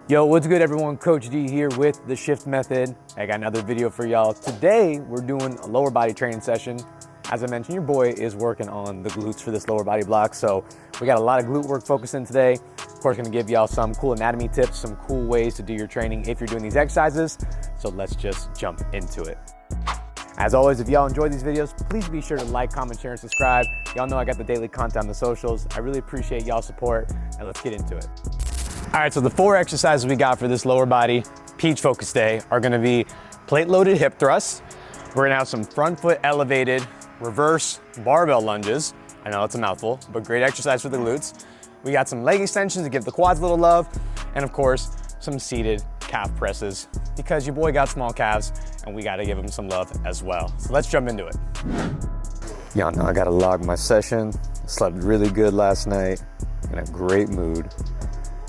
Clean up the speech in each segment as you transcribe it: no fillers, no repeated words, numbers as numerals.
Yo, what's good everyone? Coach D here with The Shift Method. I got another video for y'all. Today, we're doing a lower body training session. As I mentioned, your boy is working on the glutes for this lower body block. So we got a lot of glute work focused in today. Of course, gonna give y'all some cool anatomy tips, some cool ways to do your training if you're doing these exercises. So let's just jump into it. As always, if y'all enjoy these videos, please be sure to like, comment, share, and subscribe. Y'all know I got the daily content on the socials. I really appreciate y'all's support, and let's get into it. All right, so the 4 exercises we got for this lower body peach focus day are gonna be plate loaded hip thrusts. We're gonna have some front foot elevated reverse barbell lunges. I know it's a mouthful, but great exercise for the glutes. We got some leg extensions to give the quads a little love. And of course, some seated calf presses because your boy got small calves and we gotta give him some love as well. So let's jump into it. Y'all know I gotta log my session. Slept really good last night, in a great mood.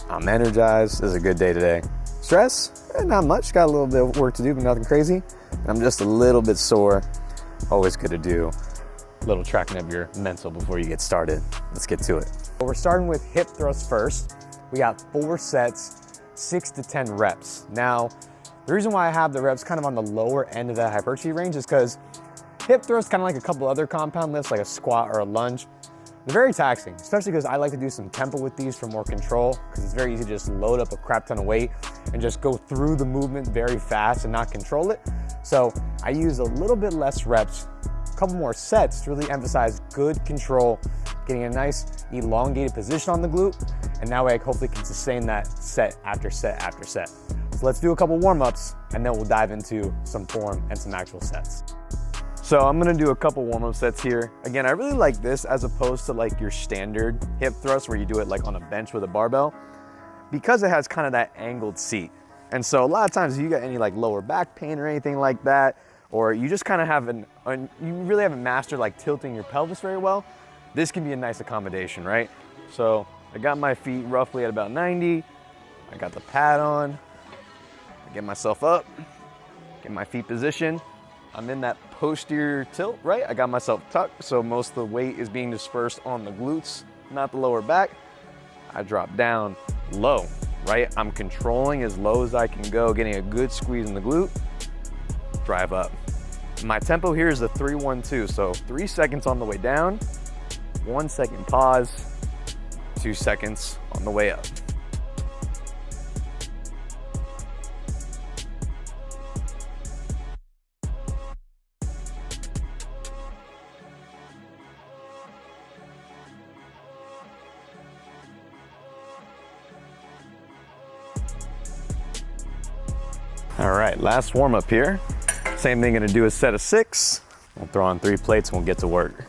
I'm energized, this is a good day today. Stress? Not much, got a little bit of work to do, but nothing crazy. I'm just a little bit sore. Always good to do a little tracking of your mental before you get started. Let's get to it. We're starting with hip thrusts first. We got 4 sets, 6 to 10 reps. Now, the reason why I have the reps kind of on the lower end of that hypertrophy range is because hip thrusts, kind of like a couple other compound lifts, like a squat or a lunge, they're very taxing, especially because I like to do some tempo with these for more control, because it's very easy to just load up a crap ton of weight and just go through the movement very fast and not control it. So I use a little bit less reps, a couple more sets to really emphasize good control, getting a nice elongated position on the glute, and that way I hopefully can sustain that set after set after set. So let's do a couple warm-ups and then we'll dive into some form and some actual sets. So I'm gonna do a couple warm-up sets here. Again, I really like this as opposed to like your standard hip thrust where you do it like on a bench with a barbell, because it has kind of that angled seat. And so a lot of times if you got any like lower back pain or anything like that, or you just kind of have you really haven't mastered like tilting your pelvis very well, this can be a nice accommodation, right? So I got my feet roughly at about 90. I got the pad on. I get myself up, get my feet positioned. I'm in that posterior tilt, right? I got myself tucked, so most of the weight is being dispersed on the glutes, not the lower back. I drop down low, right? I'm controlling as low as I can go, getting a good squeeze in the glute, drive up. My tempo here is a 3-1-2, so 3 seconds on the way down, 1 second pause, 2 seconds on the way up. All right, last warm up here. Same thing, gonna do a set of 6. We'll throw on 3 plates and we'll get to work.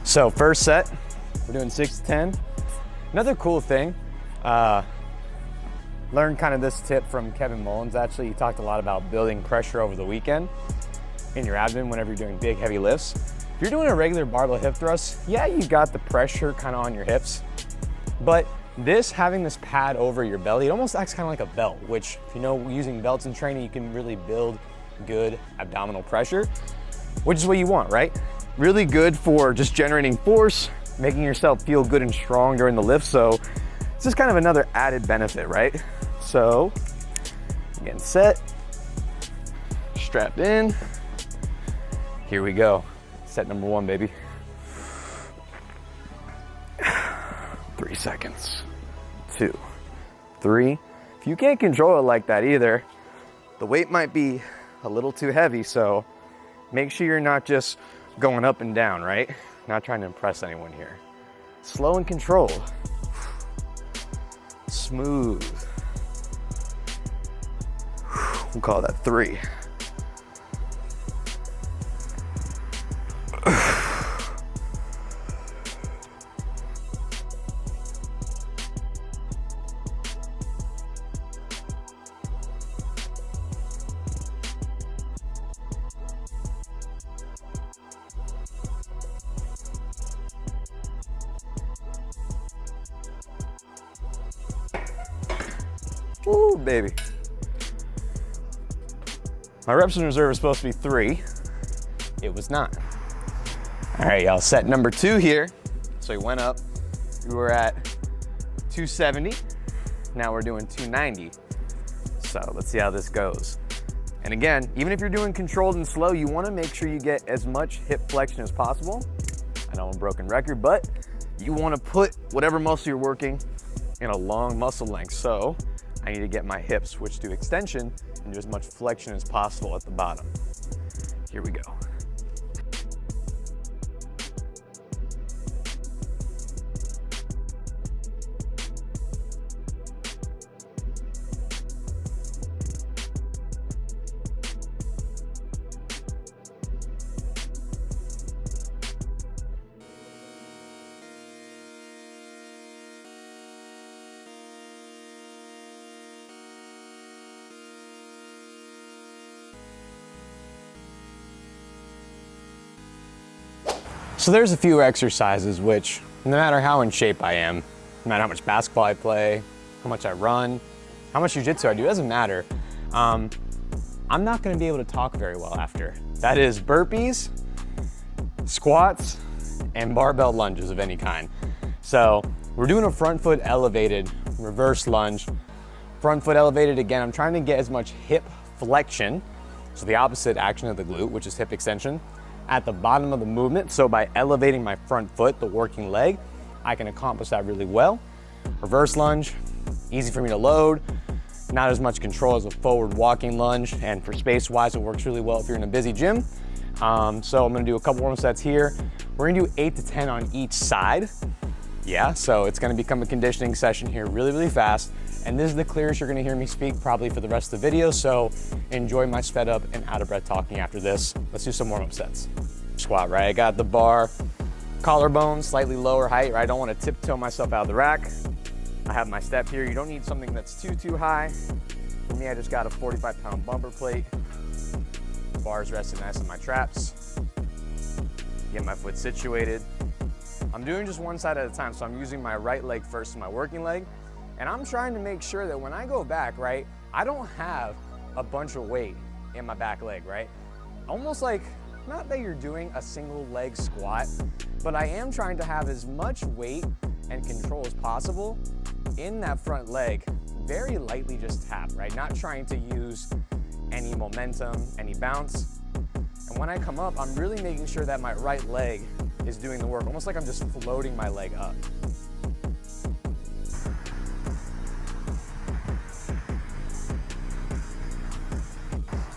So first set, we're doing 6 to 10. Another cool thing, learned kind of this tip from Kevin Mullins actually. He talked a lot about building pressure over the weekend in your abdomen whenever you're doing big heavy lifts. If you're doing a regular barbell hip thrust, yeah, you got the pressure kind of on your hips, but having this pad over your belly, it almost acts kind of like a belt, which if you know using belts in training, you can really build good abdominal pressure, which is what you want, right? Really good for just generating force, making yourself feel good and strong during the lift. So it's just kind of another added benefit, right? So getting set, strapped in. Here we go. Set number 1, baby. 3 seconds, 2, 3. If you can't control it like that either, the weight might be a little too heavy. So make sure you're not just going up and down, right? Not trying to impress anyone here. Slow and controlled. Smooth. We'll call that 3. Ooh, baby. My reps in reserve is supposed to be 3. It was not. All right, y'all, set number 2 here. So we went up, we were at 270. Now we're doing 290. So let's see how this goes. And again, even if you're doing controlled and slow, you wanna make sure you get as much hip flexion as possible. I know I'm a broken record, but you wanna put whatever muscle you're working in a long muscle length. So I need to get my hips switched to extension and do as much flexion as possible at the bottom. Here we go. So there's a few exercises which, no matter how in shape I am, no matter how much basketball I play, how much I run, how much jiu-jitsu I do, it doesn't matter. I'm not gonna be able to talk very well after. That is burpees, squats, and barbell lunges of any kind. So we're doing a front foot elevated reverse lunge. Front foot elevated, again, I'm trying to get as much hip flexion, so the opposite action of the glute, which is hip extension, at the bottom of the movement. So by elevating my front foot, the working leg, I can accomplish that really well. Reverse lunge, easy for me to load, not as much control as a forward walking lunge, and for space-wise, it works really well if you're in a busy gym. So I'm gonna do a couple warm sets here. We're gonna do 8 to 10 on each side. Yeah, so it's gonna become a conditioning session here really, really fast. And this is the clearest you're gonna hear me speak probably for the rest of the video, so enjoy my sped up and out of breath talking after this. Let's do some warm-up sets. Squat, right? I got the bar, collarbone, slightly lower height, right? I don't wanna tiptoe myself out of the rack. I have my step here. You don't need something that's too high. For me, I just got a 45-pound bumper plate. Bars resting nice on my traps. Get my foot situated. I'm doing just one side at a time, so I'm using my right leg first as my working leg. And I'm trying to make sure that when I go back, right, I don't have a bunch of weight in my back leg, right? Almost like, not that you're doing a single leg squat, but I am trying to have as much weight and control as possible in that front leg, very lightly just tap, right? Not trying to use any momentum, any bounce. And when I come up, I'm really making sure that my right leg is doing the work, almost like I'm just floating my leg up.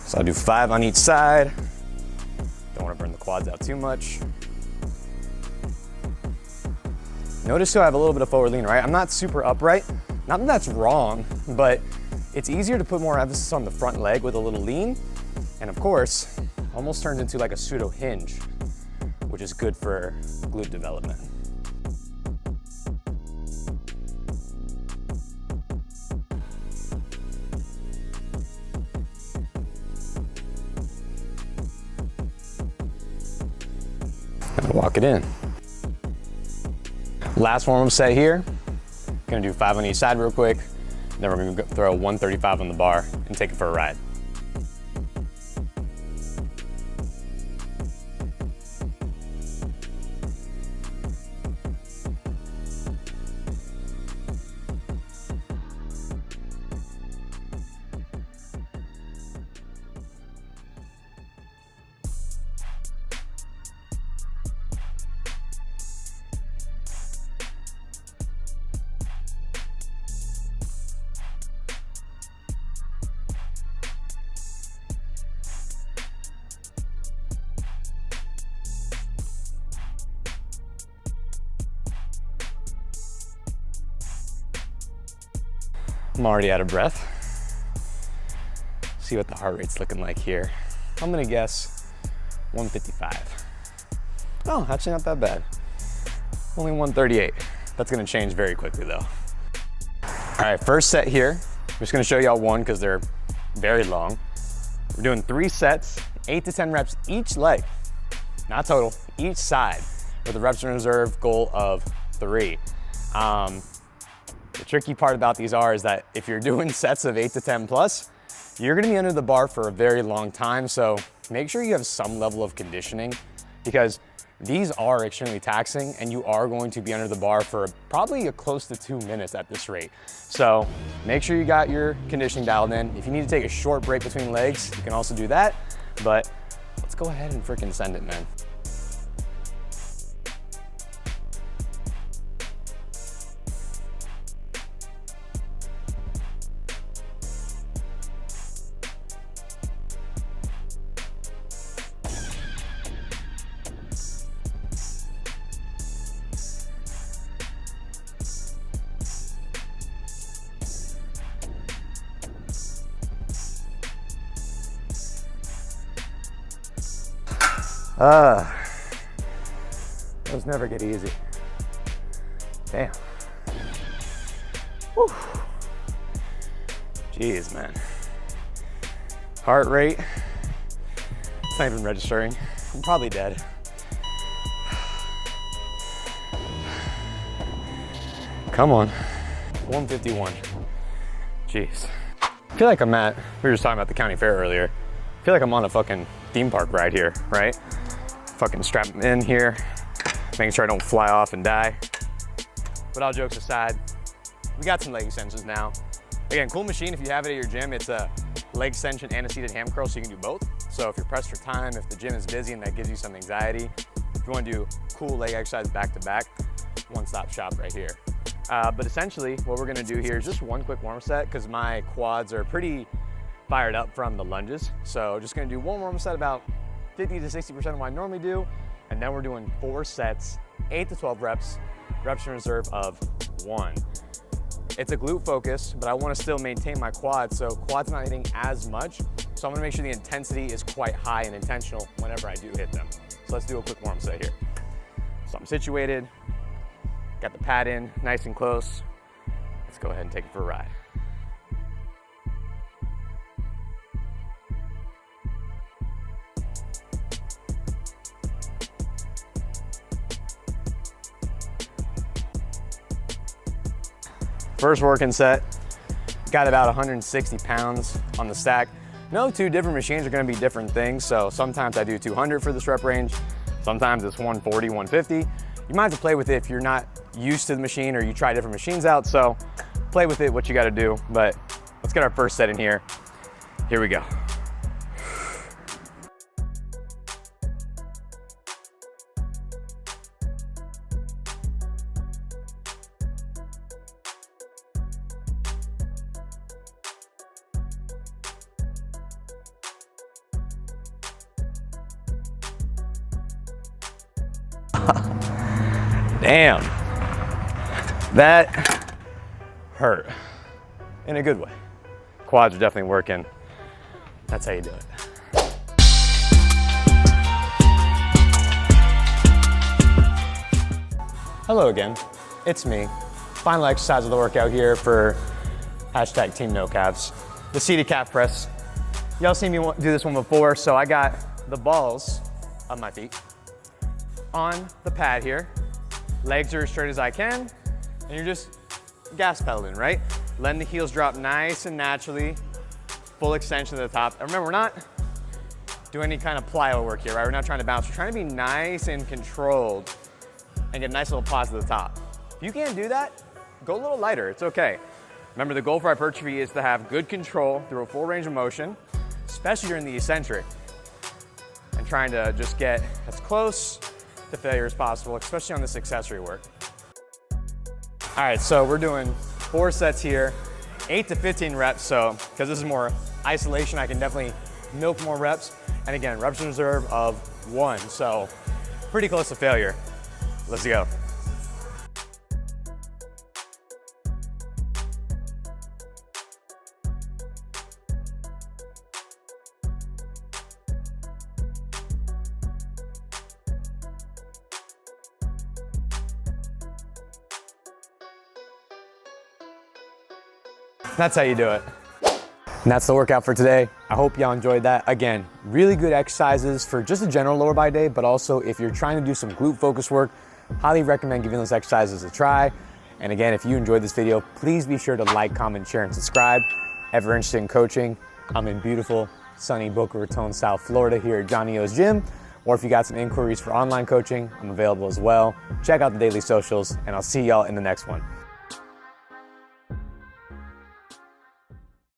So I'll do 5 on each side. Don't want to burn the quads out too much. Notice too, I have a little bit of forward lean, right? I'm not super upright. Not that that's wrong, but it's easier to put more emphasis on the front leg with a little lean. And of course, almost turns into like a pseudo hinge, which is good for glute development. Walk it in. Last warm-up set here. Gonna do 5 on each side real quick. Then we're gonna throw 135 on the bar and take it for a ride. I'm already out of breath. See what the heart rate's looking like here. I'm gonna guess 155. Oh, actually not that bad. Only 138. That's gonna change very quickly though. All right, first set here. I'm just gonna show y'all one because they're very long. We're doing 3 sets, 8 to 10 reps each leg, not total, each side, with a reps in reserve goal of 3. The tricky part about these is that if you're doing sets of 8 to 10 plus, you're gonna be under the bar for a very long time. So make sure you have some level of conditioning, because these are extremely taxing and you are going to be under the bar for probably close to 2 minutes at this rate. So make sure you got your conditioning dialed in. If you need to take a short break between legs, you can also do that, but let's go ahead and freaking send it, man. Those never get easy. Damn. Whew. Jeez, man. Heart rate, it's not even registering. I'm probably dead. Come on. 151. Jeez. I feel like we were just talking about the county fair earlier. I feel like I'm on a fucking theme park ride here, right? Fucking strap them in here, making sure I don't fly off and die. But all jokes aside, we got some leg extensions now. Again, cool machine if you have it at your gym. It's a leg extension and a seated ham curl, so you can do both. So if you're pressed for time, if the gym is busy and that gives you some anxiety, if you want to do cool leg exercise back to back, one-stop shop right here. But essentially what we're gonna do here is just one quick warm set, because my quads are pretty fired up from the lunges. So just gonna do one warm set, about 50 to 60% of what I normally do. And then we're doing 4 sets, 8 to 12 reps, reps in reserve of 1. It's a glute focus, but I wanna still maintain my quads, so quads not hitting as much. So I'm gonna make sure the intensity is quite high and intentional whenever I do hit them. So let's do a quick warm set here. So I'm situated, got the pad in, nice and close. Let's go ahead and take it for a ride. First working set, got about 160 pounds on the stack. No two different machines are gonna be different things, so sometimes I do 200 for this rep range, sometimes it's 140, 150. You might have to play with it if you're not used to the machine or you try different machines out, so play with it, what you gotta do. But let's get our first set in here. Here we go. Damn, that hurt in a good way. Quads are definitely working. That's how you do it. Hello again, it's me. Final exercise of the workout here for hashtag Team No Calves. The seated calf press. Y'all seen me do this one before, so I got the balls of my feet on the pad here. Legs are as straight as I can, and you're just gas pedaling, right? Letting the heels drop nice and naturally, full extension to the top. And remember, we're not doing any kind of plyo work here, right? We're not trying to bounce. We're trying to be nice and controlled and get a nice little pause to the top. If you can't do that, go a little lighter, it's okay. Remember, the goal for hypertrophy is to have good control through a full range of motion, especially during the eccentric, and trying to just get as close to failure as possible, especially on this accessory work. All right, so we're doing 4 sets here, 8 to 15 reps. So, because this is more isolation, I can definitely milk more reps. And again, reps in reserve of 1. So pretty close to failure. Let's go. That's how you do it. And that's the workout for today. I hope y'all enjoyed that. Again, really good exercises for just a general lower body day, but also if you're trying to do some glute focus work, highly recommend giving those exercises a try. And again, if you enjoyed this video, please be sure to like, comment, share, and subscribe. Ever interested in coaching? I'm in beautiful, sunny Boca Raton, South Florida here at Johnny O's Gym. Or if you got some inquiries for online coaching, I'm available as well. Check out the daily socials, and I'll see y'all in the next one.